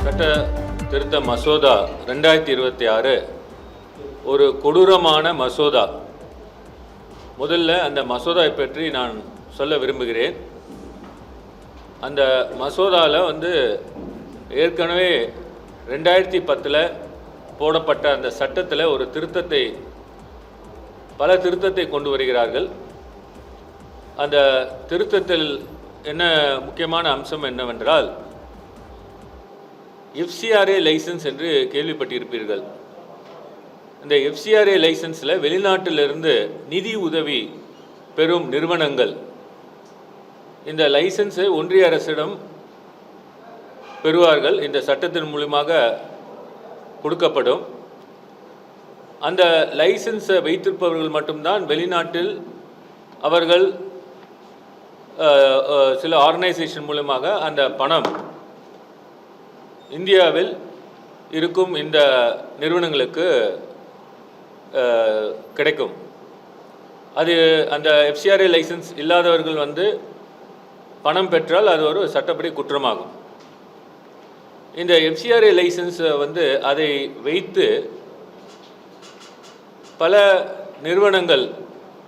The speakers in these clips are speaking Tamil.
சட்ட திருத்த மசோதா 2026 ஒரு கொடூரமான மசோதா. முதல்ல அந்த மசோதாவை பற்றி நான் சொல்ல விரும்புகிறேன். அந்த மசோதாவில் ஏற்கனவே 2010 போடப்பட்ட அந்த சட்டத்தில் ஒரு பல திருத்தத்தை கொண்டு வருகிறார்கள். அந்த திருத்தத்தில் என்ன முக்கியமான அம்சம் என்னவென்றால், FCRA லைசன்ஸ் என்று கேள்விப்பட்டிருப்பீர்கள். இந்த FCRA லைசன்ஸில் வெளிநாட்டிலிருந்து நிதி உதவி பெறும் நிறுவனங்கள் இந்த லைசன்ஸை ஒன்றிய அரசிடம் பெறுவார்கள். இந்த சட்டத்தின் மூலமாக கொடுக்கப்படும். அந்த லைசன்ஸை வைத்திருப்பவர்கள் மட்டும்தான் வெளிநாட்டில் அவர்கள் சில ஆர்கனைசேஷன் மூலமாக அந்த பணம் இந்தியாவில் இருக்கும் இந்த நிறுவனங்களுக்கு கிடைக்கும். அது அந்த FCRA லைசன்ஸ் இல்லாதவர்கள் பணம் பெற்றால் அது ஒரு சட்டப்படி குற்றமாகும். இந்த FCRA லைசன்ஸை அதை வைத்து பல நிறுவனங்கள்,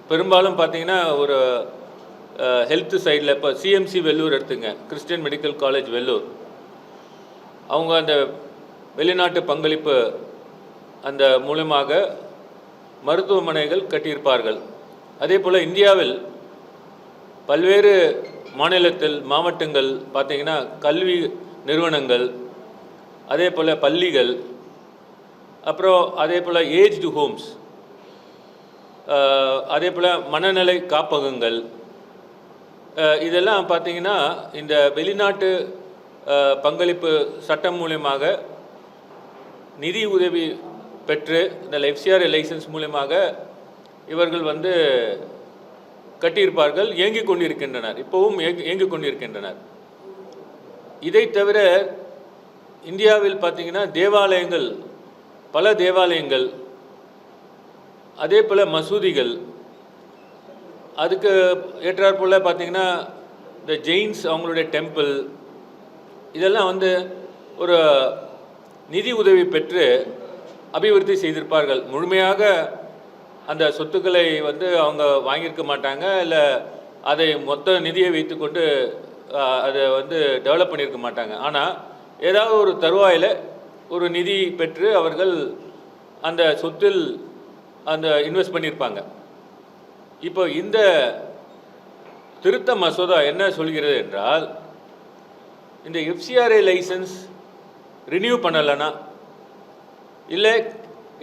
பெரும்பாலும் பார்த்திங்கன்னா ஒரு ஹெல்த் சைடில், இப்போ CMC வெள்ளூர் எடுத்துங்க, கிறிஸ்டியன் மெடிக்கல் காலேஜ் வெள்ளூர், அவங்க அந்த வெளிநாட்டு பங்களிப்பு அந்த மூலமாக மருத்துவமனைகள் கட்டியிருப்பார்கள். அதே போல் இந்தியாவில் பல்வேறு மாவட்டங்கள் பார்த்திங்கன்னா கல்வி நிறுவனங்கள், அதே போல் பள்ளிகள், அப்புறம் அதே போல் ஏஜ்டு ஹோம்ஸ், அதே போல் மனநலை காப்பகங்கள், இதெல்லாம் பார்த்திங்கன்னா இந்த வெளிநாட்டு பங்களிப்பு சட்டம் மூலமாக நிதி உதவி பெற்று இந்த FCRA லைசன்ஸ் மூலமாக இவர்கள் கட்டியிருப்பார்கள், இயங்கிக் கொண்டிருக்கின்றனர், இப்போவும் இயங்கிக் கொண்டிருக்கின்றனர். இதை தவிர இந்தியாவில் பார்த்திங்கன்னா தேவாலயங்கள், பல தேவாலயங்கள், அதே போல் மசூதிகள், அதுக்கு ஏற்றாற்போல் பார்த்திங்கன்னா இந்த ஜெயின்ஸ் அவங்களுடைய டெம்பிள், இதெல்லாம் ஒரு நிதி உதவி பெற்று அபிவிருத்தி செய்திருப்பார்கள். முழுமையாக அந்த சொத்துக்களை அவங்க வாங்கியிருக்க மாட்டாங்க, இல்லை அதை மொத்த நிதியை வைத்துக்கொண்டு அதை டெவலப் பண்ணியிருக்க மாட்டாங்க. ஆனால் ஏதாவது ஒரு தருவாயில் ஒரு நிதி பெற்று அவர்கள் அந்த சொத்தில் இன்வெஸ்ட் பண்ணியிருப்பாங்க. இப்போ இந்த திருத்த மசோதா என்ன சொல்கிறது என்றால், இந்த FCRA லைசன்ஸ் ரினியூ பண்ணலைன்னா, இல்லை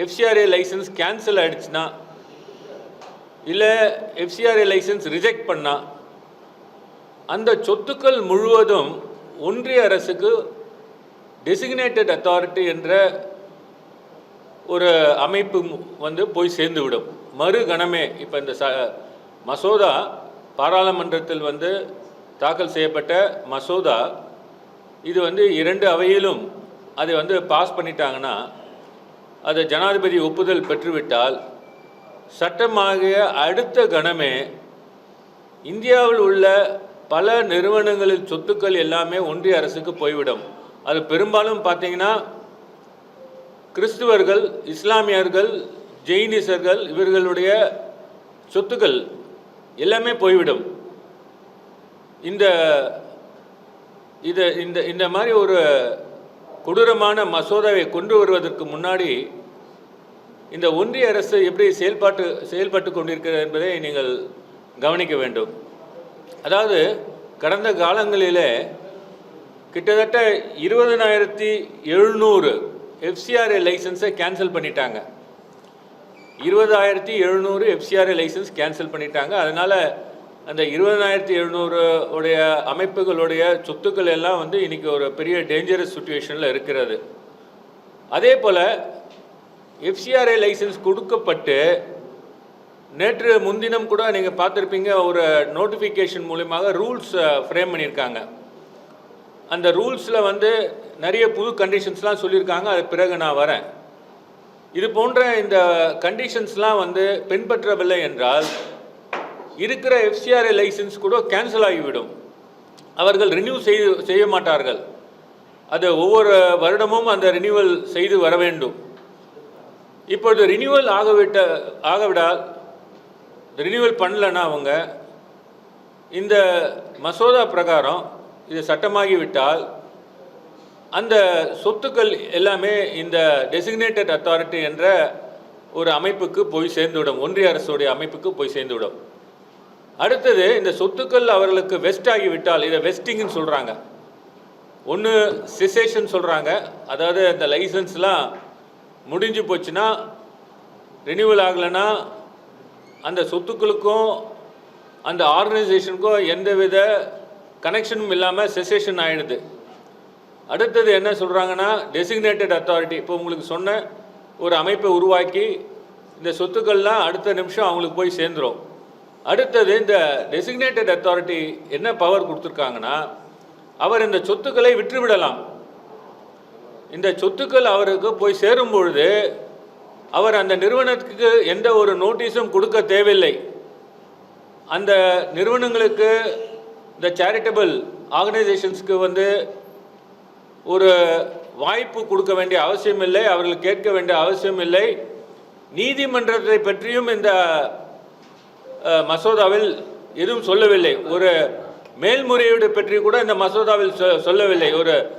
FCRA லைசன்ஸ் கேன்சல் ஆகிடுச்சுன்னா, இல்லை FCRA லைசன்ஸ் ரிஜெக்ட் பண்ணால், அந்த சொத்துக்கள் முழுவதும் ஒன்றிய அரசுக்கு டெசிக்னேட்டட் அத்தாரிட்டி என்ற ஒரு அமைப்பு போய் சேர்ந்துவிடும் மறுகணமே. இப்போ இந்த மசோதா பாராளுமன்றத்தில் தாக்கல் செய்யப்பட்ட மசோதா, இது 2 அவையிலும் அதை பாஸ் பண்ணிட்டாங்கன்னா, அதை ஜனாதிபதி ஒப்புதல் பெற்றுவிட்டால் சட்டமாகிய அடுத்த கணமே இந்தியாவில் உள்ள பல நிறுவனங்களில் சொத்துக்கள் எல்லாமே ஒன்றிய அரசுக்கு போய்விடும். அது பெரும்பாலும் பார்த்திங்கன்னா கிறிஸ்துவர்கள், இஸ்லாமியர்கள், ஜெயினிசர்கள், இவர்களுடைய சொத்துக்கள் எல்லாமே போய்விடும். இந்த மாதிரி ஒரு கொடூரமான மசோதாவை கொண்டு வருவதற்கு முன்னாடி இந்த ஒன்றிய அரசு எப்படி செயல்பட்டு கொண்டிருக்கிறது என்பதை நீங்கள் கவனிக்க வேண்டும். அதாவது கடந்த காலங்களிலே கிட்டத்தட்ட 20,700 FCRA லைசன்ஸை கேன்சல் பண்ணிட்டாங்க. 20,700 FCRA லைசன்ஸ் கேன்சல் பண்ணிட்டாங்க. அதனால் அந்த 20,700 உடைய அமைப்புகளுடைய சொத்துக்கள் எல்லாம் இன்றைக்கி ஒரு பெரிய டேஞ்சரஸ் சுச்சுவேஷனில் இருக்கிறது. அதே போல் FCRA லைசன்ஸ் கொடுக்கப்பட்டு நேற்று முன்தினம் கூட நீங்கள் பார்த்துருப்பீங்க, ஒரு நோட்டிஃபிகேஷன் மூலமாக ரூல்ஸ் ஃப்ரேம் பண்ணியிருக்காங்க. அந்த ரூல்ஸில் நிறைய புது கண்டிஷன்ஸ்லாம் சொல்லியிருக்காங்க. அது பிறகு நான் வரேன். இது போன்ற இந்த கண்டிஷன்ஸ்லாம் பின்பற்றவில்லை என்றால் இருக்கிற FCRA லைசன்ஸ் கூட கேன்சல் ஆகிவிடும். அவர்கள் ரினியூ செய்ய மாட்டார்கள். அது ஒவ்வொரு வருடமும் அந்த ரினியூவல் செய்து வர வேண்டும். இப்பொழுது ரினியூவல் ஆகவிடால் ரினியூவல் பண்ணலன்னா அவங்க இந்த மசோதா பிரகாரம் இது சட்டமாகிவிட்டால் அந்த சொத்துக்கள் எல்லாமே இந்த டெசிக்னேட்டட் அத்தாரிட்டி என்ற ஒரு அமைப்புக்கு போய் சேர்ந்துவிடும், ஒன்றிய அரசுடைய அமைப்புக்கு போய் சேர்ந்துவிடும். அடுத்தது இந்த சொத்துக்கள் அவர்களுக்கு வெஸ்ட் ஆகிவிட்டால், இதை வெஸ்டிங்னு சொல்கிறாங்க, ஒன்று சிசேஷன் சொல்கிறாங்க, அதாவது இந்த லைசன்ஸ்லாம் முடிஞ்சு போச்சுன்னா ரினியூவல் ஆகலைன்னா அந்த சொத்துக்களுக்கும் அந்த ஆர்கனைசேஷனுக்கும் எந்தவித கனெக்ஷனும் இல்லாமல் செசேஷன் ஆகிடுது. அடுத்தது என்ன சொல்கிறாங்கன்னா டெசிக்னேட்டட் அத்தாரிட்டி, இப்போ உங்களுக்கு சொன்ன ஒரு அமைப்பை உருவாக்கி இந்த சொத்துக்கள்லாம் அடுத்த நிமிஷம் அவங்களுக்கு போய் சேர்ந்துடும். அடுத்தது இந்த டெசிக்னேட்டட் அத்தாரிட்டி என்ன பவர் கொடுத்துருக்காங்கன்னா, அவர் இந்த சொத்துக்களை விற்றுவிடலாம். இந்த சொத்துக்கள் அவருக்கு போய் சேரும் பொழுது அவர் அந்த நிறுவனத்துக்கு எந்த ஒரு நோட்டீஸும் கொடுக்க தேவையில்லை. அந்த நிறுவனங்களுக்கு, இந்த சேரிட்டபிள் ஆர்கனைசேஷன்ஸ்க்கு ஒரு வாய்ப்பு கொடுக்க வேண்டிய அவசியம் இல்லை, அவர்கள் கேட்க வேண்டிய அவசியம் இல்லை. நீதிமன்றத்தை பற்றியும் இந்த மசோதாவில் எதுவும் சொல்லவில்லை. ஒரு மேல்முறையீடு பற்றி கூட இந்த மசோதாவில் சொல்லவில்லை. ஒரு